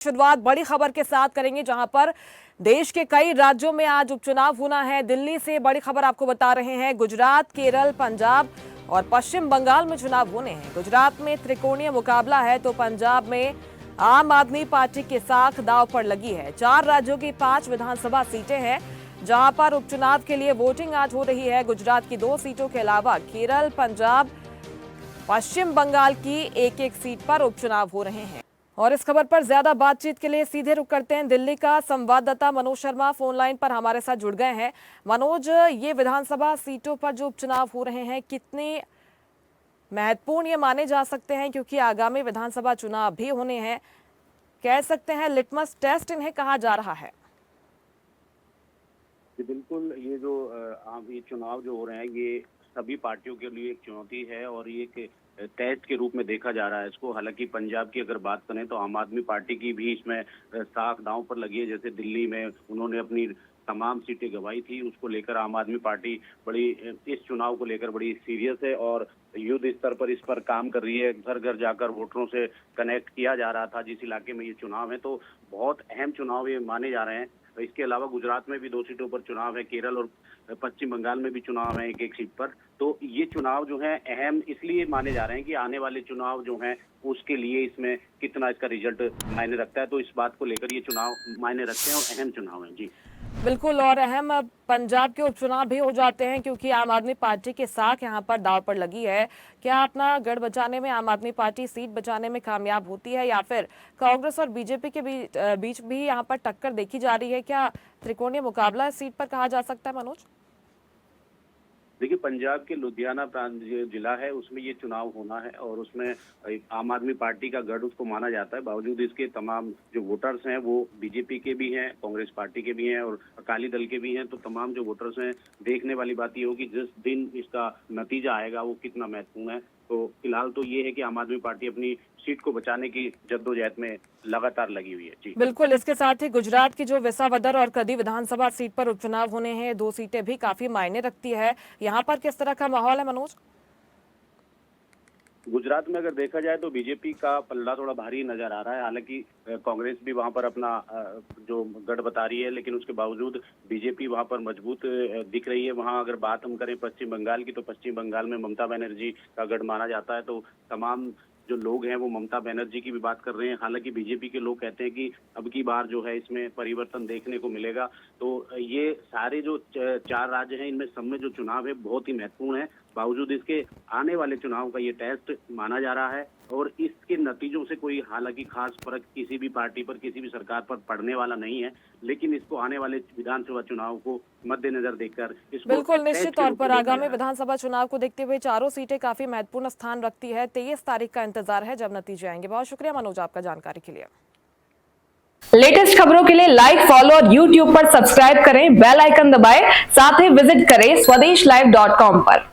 शुरुआत बड़ी खबर के साथ करेंगे, जहां पर देश के कई राज्यों में आज उपचुनाव होना है। दिल्ली से बड़ी खबर आपको बता रहे हैं। गुजरात, केरल, पंजाब और पश्चिम बंगाल में चुनाव होने हैं। गुजरात में त्रिकोणीय मुकाबला है तो पंजाब में आम आदमी पार्टी की साख दांव पर लगी है। 4 राज्यों की 5 विधानसभा सीटें हैं जहां पर उपचुनाव के लिए वोटिंग आज हो रही है। गुजरात की 2 सीटों के अलावा केरल, पंजाब, पश्चिम बंगाल की एक-एक सीट पर उपचुनाव हो रहे हैं। और इस खबर पर ज्यादा बातचीत के लिए सीधे रुख करते हैं। दिल्ली का संवाददाता मनोज शर्मा फोन लाइन पर हमारे साथ जुड़ गए हैं। मनोज, ये विधानसभा सीटों पर जो उपचुनाव हो रहे हैं कितने महत्वपूर्ण ये माने जा सकते हैं, क्योंकि आगामी विधानसभा चुनाव भी होने हैं। कह सकते हैं लिटमस टेस्ट इन्हें कहा जा रहा है। बिल्कुल, ये चुनाव जो हो रहे हैं ये सभी पार्टियों के लिए एक चुनौती है और ये एक टेस्ट के रूप में देखा जा रहा है इसको। हालांकि पंजाब की अगर बात करें तो आम आदमी पार्टी की भी इसमें साख दांव पर लगी है। जैसे दिल्ली में उन्होंने अपनी तमाम सीटें गंवाई थी, उसको लेकर आम आदमी पार्टी इस चुनाव को लेकर बड़ी सीरियस है और युद्ध स्तर पर इस पर काम कर रही है। घर घर जाकर वोटरों से कनेक्ट किया जा रहा था जिस इलाके में ये चुनाव है, तो बहुत अहम चुनाव ये माने जा रहे हैं। इसके अलावा गुजरात में भी 2 सीटों पर चुनाव है, केरल और पश्चिम बंगाल में भी चुनाव है एक सीट पर। तो ये चुनाव जो है अहम इसलिए माने जा रहे हैं कि आने वाले चुनाव जो हैं उसके लिए इसमें कितना इसका रिजल्ट मायने रखता है, तो इस बात को लेकर ये चुनाव मायने रखते हैं और अहम चुनाव है। जी बिल्कुल, और अहम पंजाब के उपचुनाव भी हो जाते हैं क्योंकि आम आदमी पार्टी की साख यहाँ पर दांव पर लगी है। क्या अपना गढ़ बचाने में आम आदमी पार्टी सीट बचाने में कामयाब होती है, या फिर कांग्रेस और बीजेपी के बीच भी यहाँ पर टक्कर देखी जा रही है? क्या त्रिकोणीय मुकाबला इस सीट पर कहा जा सकता है मनोज? देखिए, पंजाब के लुधियाना प्रांत जिला है उसमें ये चुनाव होना है और उसमें आम आदमी पार्टी का गढ़ उसको माना जाता है। बावजूद इसके तमाम जो वोटर्स हैं वो बीजेपी के भी हैं, कांग्रेस पार्टी के भी हैं और अकाली दल के भी हैं। तो तमाम जो वोटर्स हैं, देखने वाली बात ये होगी जिस दिन इसका नतीजा आएगा वो कितना महत्वपूर्ण है। तो फिलहाल तो ये है कि आम आदमी पार्टी अपनी सीट को बचाने की जद्दोजहद में लगातार लगी हुई है। जी बिल्कुल, इसके साथ ही गुजरात की जो विसावदर और कदी विधानसभा सीट पर उपचुनाव होने हैं, 2 सीटें भी काफी मायने रखती है। यहाँ पर किस तरह का माहौल है मनोज? गुजरात में अगर देखा जाए तो बीजेपी का पल्ला थोड़ा भारी नजर आ रहा है। हालांकि कांग्रेस भी वहां पर अपना जो गढ़ बता रही है, लेकिन उसके बावजूद बीजेपी वहां पर मजबूत दिख रही है। वहां अगर बात हम करें पश्चिम बंगाल की, तो पश्चिम बंगाल में ममता बनर्जी का गढ़ माना जाता है। तो तमाम जो लोग हैं वो ममता बनर्जी की भी बात कर रहे हैं। हालांकि बीजेपी के लोग कहते हैं कि अब की बार जो है इसमें परिवर्तन देखने को मिलेगा। तो ये सारे जो 4 राज्य हैं इनमें सब में जो चुनाव है बहुत ही महत्वपूर्ण है। बावजूद इसके आने वाले चुनाव का ये टेस्ट माना जा रहा है और इसके नतीजों से कोई हालांकि खास फर्क किसी भी पार्टी पर, किसी भी सरकार पर पड़ने वाला नहीं है। लेकिन इसको आने वाले विधानसभा चुनाव को मद्देनजर देखकर इसको बिल्कुल, निश्चित तौर पर आगामी विधानसभा चुनाव को देखते हुए चारों सीटें काफी महत्वपूर्ण स्थान रखती है। 23 तारीख का इंतजार है जब नतीजे आएंगे। बहुत शुक्रिया मनोज आपका जानकारी के लिए। लेटेस्ट खबरों के लिए लाइक, फॉलो और यूट्यूब पर सब्सक्राइब करें, बेल आइकन दबाएं, साथ ही विजिट करें swedishlive.com पर।